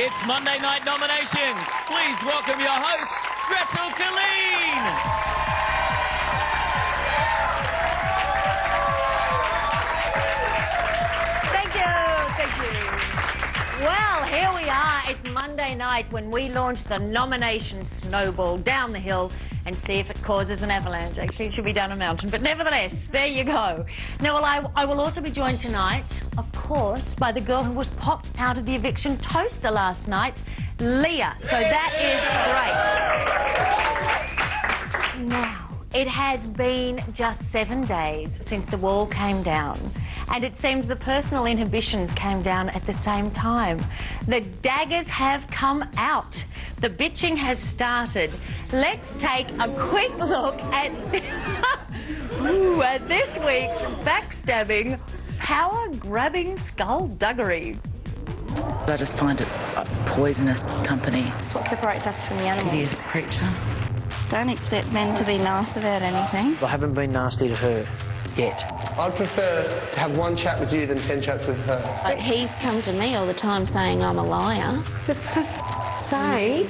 It's Monday Night Nominations. Please welcome your host, Gretel. Thank you. Well, here we are. It's Monday night when we launch the nomination snowball down the hill and see if it causes an avalanche. Actually, it should be down a mountain, but nevertheless, there you go. Now, well, I will also be joined tonight, of course, by the girl who was popped out of the eviction toaster last night, Leah. So that is great. Now, it has been just 7 days since the wall came down, and it seems the personal inhibitions came down at the same time. The daggers have come out. The bitching has started. Let's take a quick look at, at this week's backstabbing, power-grabbing skullduggery. I just find it a poisonous company. It's what separates us from the animals. It is a creature. Don't expect men to be nice about anything. I haven't been nasty to her yet. I'd prefer to have one chat with you than 10 chats with her. But he's come to me all the time saying I'm a liar.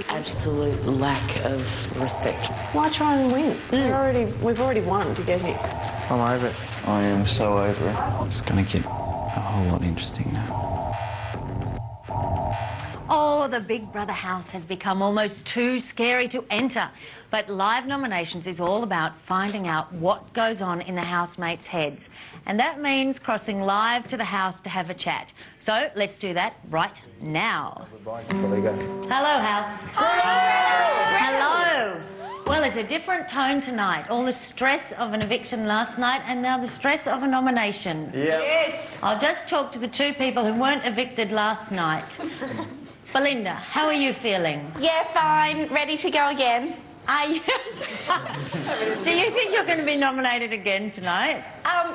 Absolute lack of respect. Why try and win? We've already won to get here. I'm over it. I am so over it. It's going to get a whole lot interesting now. Oh, the Big Brother house has become almost too scary to enter. But live nominations is all about finding out what goes on in the housemates' heads. And that means crossing live to the house to have a chat. So let's do that right now. Hello, house. Hello. Well, it's a different tone tonight. All the stress of an eviction last night and now the stress of a nomination. Yes. I'll just talk to the two people who weren't evicted last night. Belinda, how are you feeling? Yeah, fine. Ready to go again. Are you? Do you think you're going to be nominated again tonight?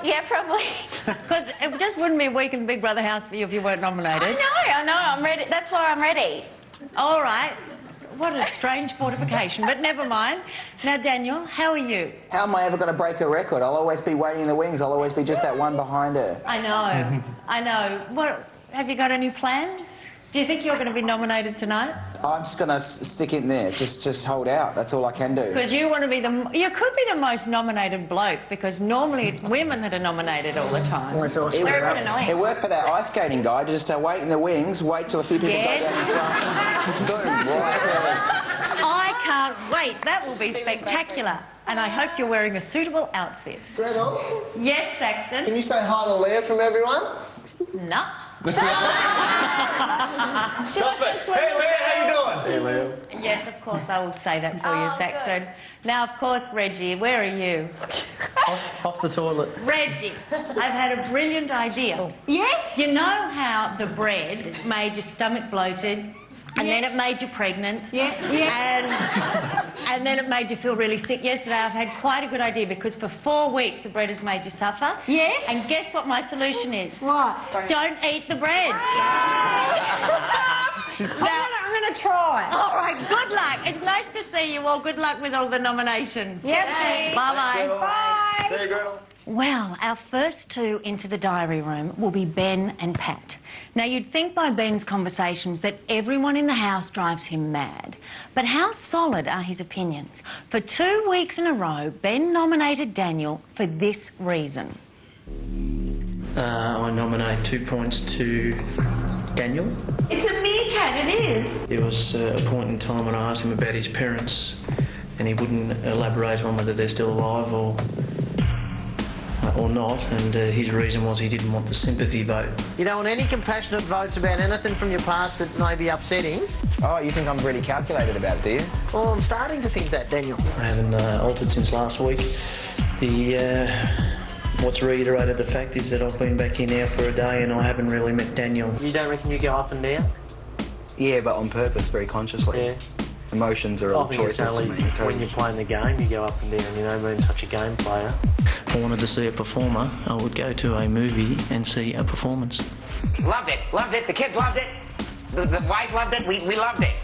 Yeah, probably. Because it just wouldn't be a week in the Big Brother house for you if you weren't nominated. I know. I'm ready. That's why I'm ready. All right. What a strange fortification, but never mind. Now, Daniel, how are you? How am I ever going to break a record? I'll always be waiting in the wings. I'll always be just that one behind her. I know. I know. What, have you got any plans? Do you think you're going to be nominated tonight? I'm just going to stick in there. Just hold out. That's all I can do. Because you want to be you could be the most nominated bloke, because normally it's women that are nominated all the time. It worked for that ice skating guy. Just wait in the wings, wait till a few people go down the front. Boom, right. I can't wait. That will be spectacular. And I hope you're wearing a suitable outfit. Gretel, Yes, Saxon? can you say hi to Leah from everyone? No. Stop it. Hey, Leah, how you doing? Hey, Leo. Yes, of course I will say that for you, Saxon. Now, of course, Reggie, where are you? Off the toilet. Reggie, I've had a brilliant idea. Yes. You know how the bread made your stomach bloated, and then it made you pregnant? Yes. And then it made you feel really sick. Yesterday I've had quite a good idea, because for 4 weeks the bread has made you suffer. Yes. And guess what my solution is? What? Don't eat the bread. I'm going to try. All right, good luck. It's nice to see you all. Good luck with all the nominations. Yep. Bye-bye. Bye. See you, Gretel. Well, our first two into the diary room will be Ben and Pat. Now, you'd think by Ben's conversations that everyone in the house drives him mad. But how solid are his opinions? For 2 weeks in a row, Ben nominated Daniel for this reason. I nominate 2 points to Daniel. It's a meerkat, it is. There was a point in time when I asked him about his parents, and he wouldn't elaborate on whether they're still alive or not, and his reason was he didn't want the sympathy vote. You don't want any compassionate votes about anything from your past that may be upsetting? Oh, you think I'm really calculated about it, do you? Well, I'm starting to think that, Daniel. I haven't altered since last week. What's reiterated the fact is that I've been back here now for a day and I haven't really met Daniel. You don't reckon you go up and down? Yeah, but on purpose, very consciously. Yeah. Emotions are I all think it's choices only for me. when you're playing the game you go up and down, you know, being such a game player. If I wanted to see a performer, I would go to a movie and see a performance. Loved it, loved it. The kids loved it. The wife loved it. We loved it.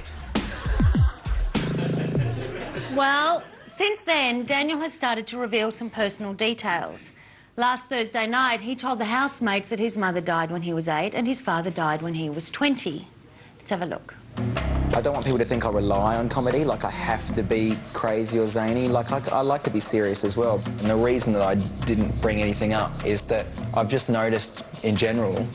Well, since then, Daniel has started to reveal some personal details. Last Thursday night, he told the housemates that his mother died when he was 8 and his father died when he was 20. Let's have a look. I don't want people to think I rely on comedy, like I have to be crazy or zany. Like, I like to be serious as well. And the reason that I didn't bring anything up is that I've just noticed, in general,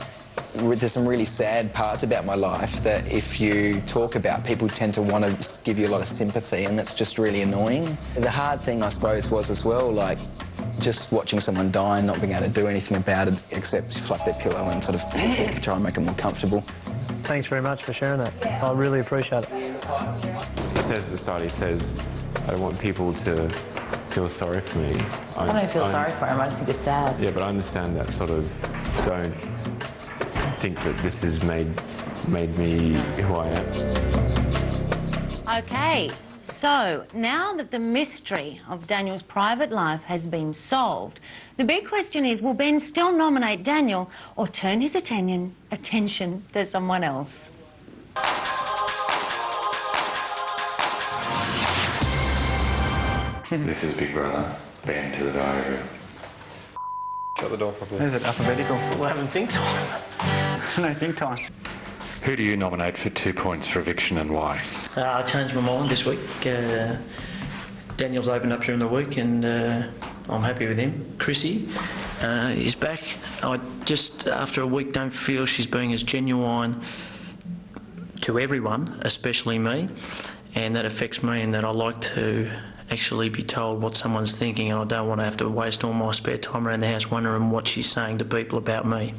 there's some really sad parts about my life that if you talk about, people tend to want to give you a lot of sympathy, and that's just really annoying. The hard thing, I suppose, was as well, like, just watching someone die and not being able to do anything about it except fluff their pillow and sort of try and make them more comfortable. Thanks very much for sharing that. I really appreciate it. He says at the start, he says, I don't want people to feel sorry for me. I don't feel sorry for him, I just think it's sad. Yeah, but I understand that sort of don't think that this has made me who I am. Okay, so now that the mystery of Daniel's private life has been solved, the big question is, will Ben still nominate Daniel or turn his attention to someone else? This is Big Brother. Ben to the diary. Shut the door properly. Is it alphabetical? We're having think time. It's no think time. Who do you nominate for 2 points for eviction and why? I changed my mind this week. Daniel's opened up during the week and I'm happy with him. Chrissy is back. I just, after a week, don't feel she's being as genuine to everyone, especially me, and that affects me, and that I like to actually be told what someone's thinking, and I don't want to have to waste all my spare time around the house wondering what she's saying to people about me.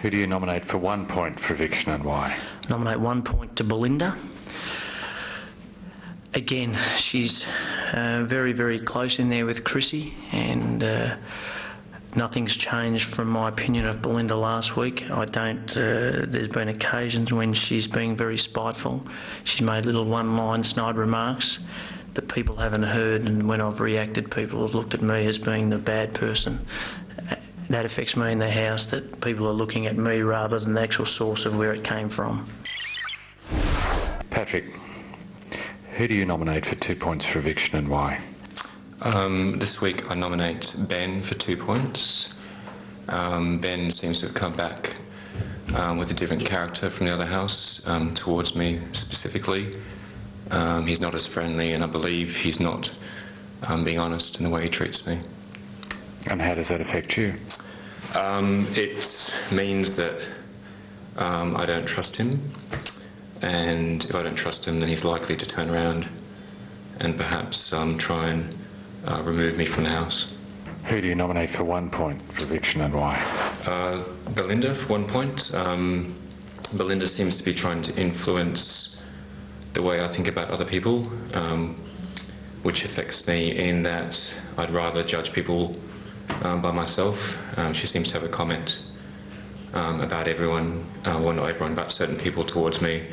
Who do you nominate for 1 point for eviction and why? Nominate 1 point to Belinda. Again, she's very, very close in there with Chrissy, and nothing's changed from my opinion of Belinda last week. I don't. There's been occasions when she's been very spiteful. She's made little one-line snide remarks that people haven't heard, and when I've reacted, people have looked at me as being the bad person. That affects me in the house, that people are looking at me rather than the actual source of where it came from. Patrick, who do you nominate for 2 points for eviction and why? This week I nominate Ben for 2 points. Ben seems to have come back with a different character from the other house towards me specifically. He's not as friendly, and I believe he's not being honest in the way he treats me. And how does that affect you? It means that I don't trust him, and if I don't trust him, then he's likely to turn around and perhaps try and remove me from the house. Who do you nominate for 1 point for eviction and why? Belinda for 1 point. Belinda seems to be trying to influence the way I think about other people, which affects me in that I'd rather judge people by myself. She seems to have a comment about everyone, well, not everyone, but certain people towards me,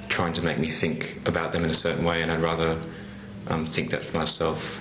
trying to make me think about them in a certain way, and I'd rather think that for myself.